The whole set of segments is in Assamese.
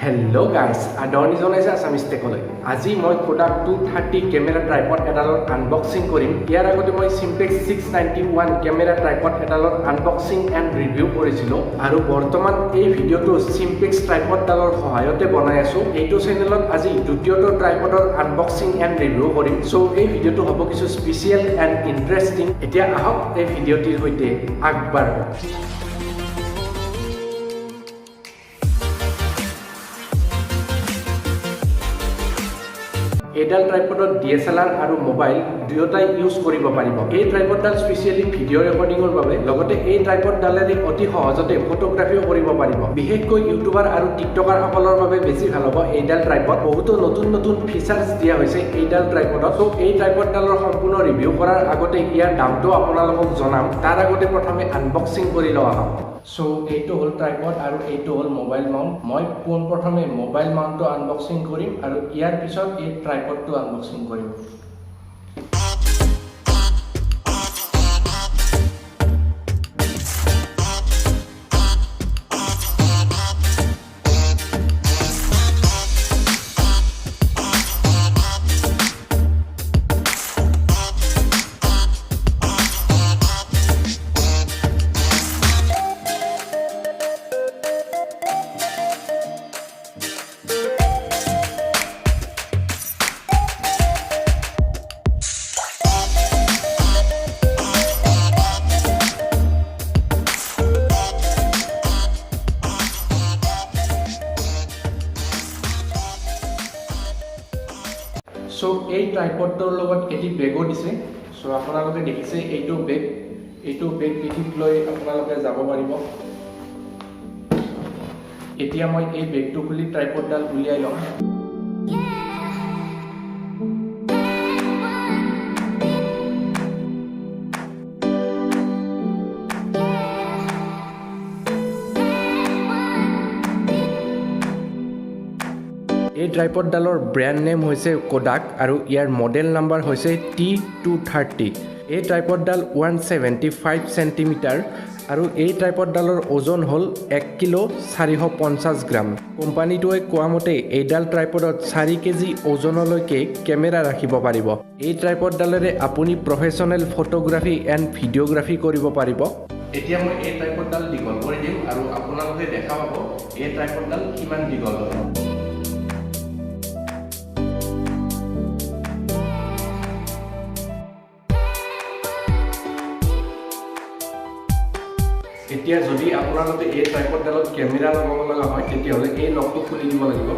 Hello guys, Adoni Jonaise Assamese Technology. আজি মই Kodak 230 camera tripod এডালৰ unboxing কৰিম। ইয়াৰ আগতে মই Simplex 691 camera tripod এডালৰ unboxing and review কৰিছিলো আৰু বৰ্তমান এই ভিডিওটো Simplex tripod ডালৰ সহায়তে বনাই আছো। এইটো চেনেলত আজি দ্বিতীয়টো tripodৰ unboxing and review কৰিম। সো এই ভিডিওটো হ'ব কিছু স্পেশাল and interesting। এতিয়া আহক এই ভিডিওটিৰ সৈতে আগবাঢ়ো। এডাল ট্ৰাইপডত DSLR আৰু মোবাইল দুয়োটাই ইউজ কৰিব পাৰিব। এই ট্ৰাইপডডাল স্পেশালি ভিডিঅ' ৰেকৰ্ডিংৰ বাবে লগতে এই ট্ৰাইপডডালেৰে অতি সহজতে ফটোগ্ৰাফিও কৰিব পাৰিব। বিশেষকৈ ইউটিউবাৰ আৰু টিকটকাৰ সকলৰ বাবে বেছি ভাল হ'ব এইডাল ট্ৰাইপড। বহুতো নতুন ফিচাৰ্ছ দিয়া হৈছে এইডাল ট্ৰাইপডত। সো এই ট্ৰাইপডডালৰ সম্পূৰ্ণ ৰিভিউ কৰাৰ আগতে ইয়াৰ দামটো আপোনালোকক জনাম। তাৰ আগতে প্ৰথমে আনবক্সিং কৰি লওঁ আহক। সো এইটো হ'ল ট্ৰাইপড আৰু এইটো হ'ল মোবাইল মাউণ্ট। মই পোনপ্ৰথমে মোবাইল মাউণ্টটো আনবক্সিং কৰিম আৰু ইয়াৰ পিছত এই ট্ৰাইপডটো আনবক্সিং কৰিম। সো এই ট্ৰাইপডটোৰ লগত এটি বেগো দিছে। সো আপোনালোকে দেখিছে এইটো বেগ পিঠিত লৈ আপোনালোকে যাব পাৰিব। এতিয়া মই এই বেগটো খুলি ট্ৰাইপডডাল উলিয়াই লওঁ। এই ট্ৰাইপডডালৰ ব্ৰেণ্ড নেম হৈছে কোডাক আৰু ইয়াৰ মডেল নাম্বাৰ হৈছে T230। এই ট্ৰাইপডডাল 175 চেণ্টিমিটাৰ আৰু এই ট্ৰাইপডডালৰ ওজন হ'ল 1 কিলো 450 গ্ৰাম। কোম্পানীটোৱে কোৱা মতে এইডাল ট্ৰাইপডত 4 কেজি ওজনলৈকে কেমেৰা ৰাখিব পাৰিব। এই ট্ৰাইপডডালেৰে আপুনি প্ৰফেশ্যনেল ফটোগ্ৰাফী এণ্ড ভিডিঅ'গ্ৰাফী কৰিব পাৰিব। এতিয়া মই এই ট্ৰাইপডডাল দীঘল কৰি দিম আৰু আপোনালোকে দেখা পাব এই ট্ৰাইপডডাল কিমান দীঘল হয়। এতিয়া যদি আপোনালোকে এই ট্ৰাইপডডালত কেমেৰা লগাব লগা হয় তেতিয়াহ'লে এই লকটো খুলি দিব লাগিব।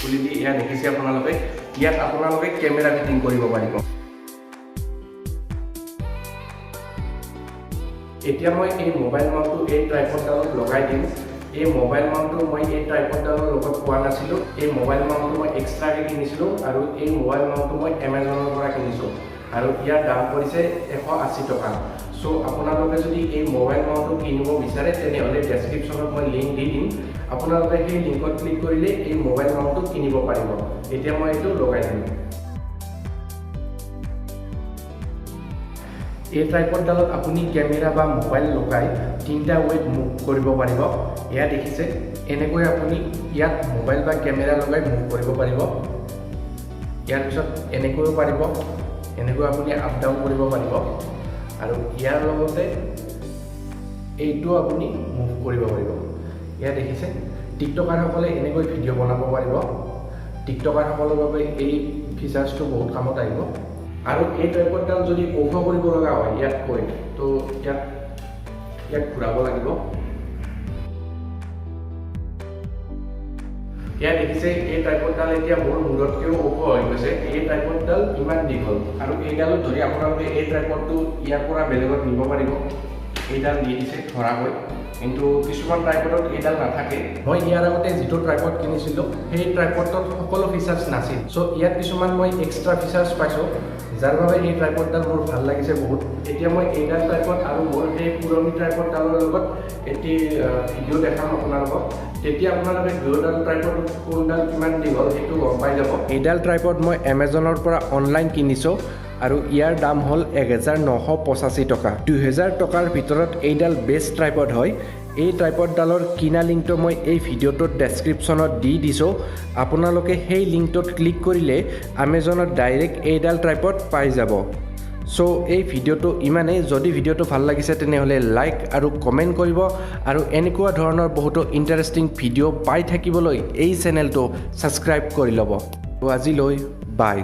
খুলি দি ইয়াত দেখিছে আপোনালোকে, ইয়াত আপোনালোকে কেমেৰা ফিটিং কৰিব পাৰিব। এতিয়া মই এই মোবাইল মাউণ্টটো এই ট্ৰাইপডডালত লগাই দিম। এই মোবাইল মাউণ্টটো মই এই ট্ৰাইপডডালৰ লগত পোৱা নাছিলোঁ। এই মোবাইল মাউণ্টটো মই এক্সট্ৰাকৈ কিনিছিলোঁ আৰু এই মোবাইল মাউণ্টটো মই এমাজনৰ পৰা কিনিছোঁ আৰু ইয়াৰ দাম পৰিছে 180 টকা। সো আপোনালোকে যদি এই মোবাইল মাউণ্টটো কিনিব বিচাৰে তেনেহ'লে ডেছক্ৰিপশ্যনত মই লিংক দি দিম। আপোনালোকে সেই লিংকত ক্লিক কৰিলে এই মোবাইল মাউণ্টটো কিনিব পাৰিব। এতিয়া মই এইটো লগাই দিম। এই ট্ৰাইপডডালত আপুনি কেমেৰা বা মোবাইল লগাই 3টা ৱেত মুভ কৰিব পাৰিব। এয়া দেখিছে, এনেকৈ আপুনি ইয়াত মোবাইল বা কেমেৰা লগাই মুভ কৰিব পাৰিব। ইয়াৰ পিছত এনেকৈও পাৰিব, এনেকৈ আপুনি আপ ডাউন কৰিব পাৰিব আৰু ইয়াৰ লগতে এইটো আপুনি মুভ কৰিব পাৰিব। এয়া দেখিছে, টিকটকাৰসকলে এনেকৈ ভিডিঅ' বনাব পাৰিব। টিকটকাৰসকলৰ বাবে এই ফিচাৰ্ছটো বহুত কামত আহিব। আৰু এই ট্ৰাইপডডাল যদি ওখ কৰিব লগা হয় ইয়াতকৈ, তো ইয়াক ঘূৰাব লাগিব। ইয়াত দেখিছে এই ট্ৰাইপডডাল এতিয়া মোৰ মূৰতকৈও ওখ হৈ গৈছে। এই ট্ৰাইপডডাল ইমান দীঘল আৰু এইডালত ধৰি আপোনালোকে এই ট্ৰাইপডটো ইয়াৰ পৰা বেলেগত নিব পাৰিব। এইডাল দি দিছে ধৰাকৈ, কিন্তু কিছুমান ট্ৰাইপডত এইডাল নাথাকে। মই ইয়াৰ আগতে যিটো ট্ৰাইপড কিনিছিলোঁ সেই ট্ৰাইপডত সকলো ফিচাৰ্ছ নাছিল। চ' ইয়াত কিছুমান মই এক্সট্ৰা ফিচাৰ্ছ পাইছোঁ, যাৰ বাবে এই ট্ৰাইপডডাল মোৰ ভাল লাগিছে বহুত। এতিয়া মই এইডাল ট্ৰাইপড আৰু মোৰ সেই পুৰণি ট্ৰাইপডডালৰ লগত এটি ভিডিঅ' দেখাম আপোনালোকক। তেতিয়া আপোনালোকে দুয়োডাল ট্ৰাইপড কোনডাল কিমান দীঘল সেইটো গম পাই যাব। এইডাল ট্ৰাইপড মই এমাজনৰ পৰা অনলাইন কিনিছোঁ আৰু ইয়াৰ দাম হ'ল 1985 টকা। 2000 টকাৰ ভিতৰত এইডাল বেষ্ট ট্ৰাইপড হয়। এই ট্ৰাইপডডালৰ কিনা লিংকটো মই এই ভিডিঅ'টোৰ ডেছক্ৰিপশ্যনত দি দিছোঁ আপোনালোকে সেই লিংকটোত ক্লিক কৰিলে Amazonত ডাইৰেক্ট এইডাল ট্ৰাইপড পাই যাব সো এই ভিডিঅ'টো ইমানেই যদি ভিডিঅ'টো ভাল লাগিছে তেনেহ'লে লাইক আৰু কমেণ্ট কৰিব আৰু এনেকুৱা ধৰণৰ বহুতো ইণ্টাৰেষ্টিং ভিডিঅ' পাই থাকিবলৈ এই চেনেলটো ছাবস্ক্ৰাইব কৰি ল'ব তো আজিলৈ বাই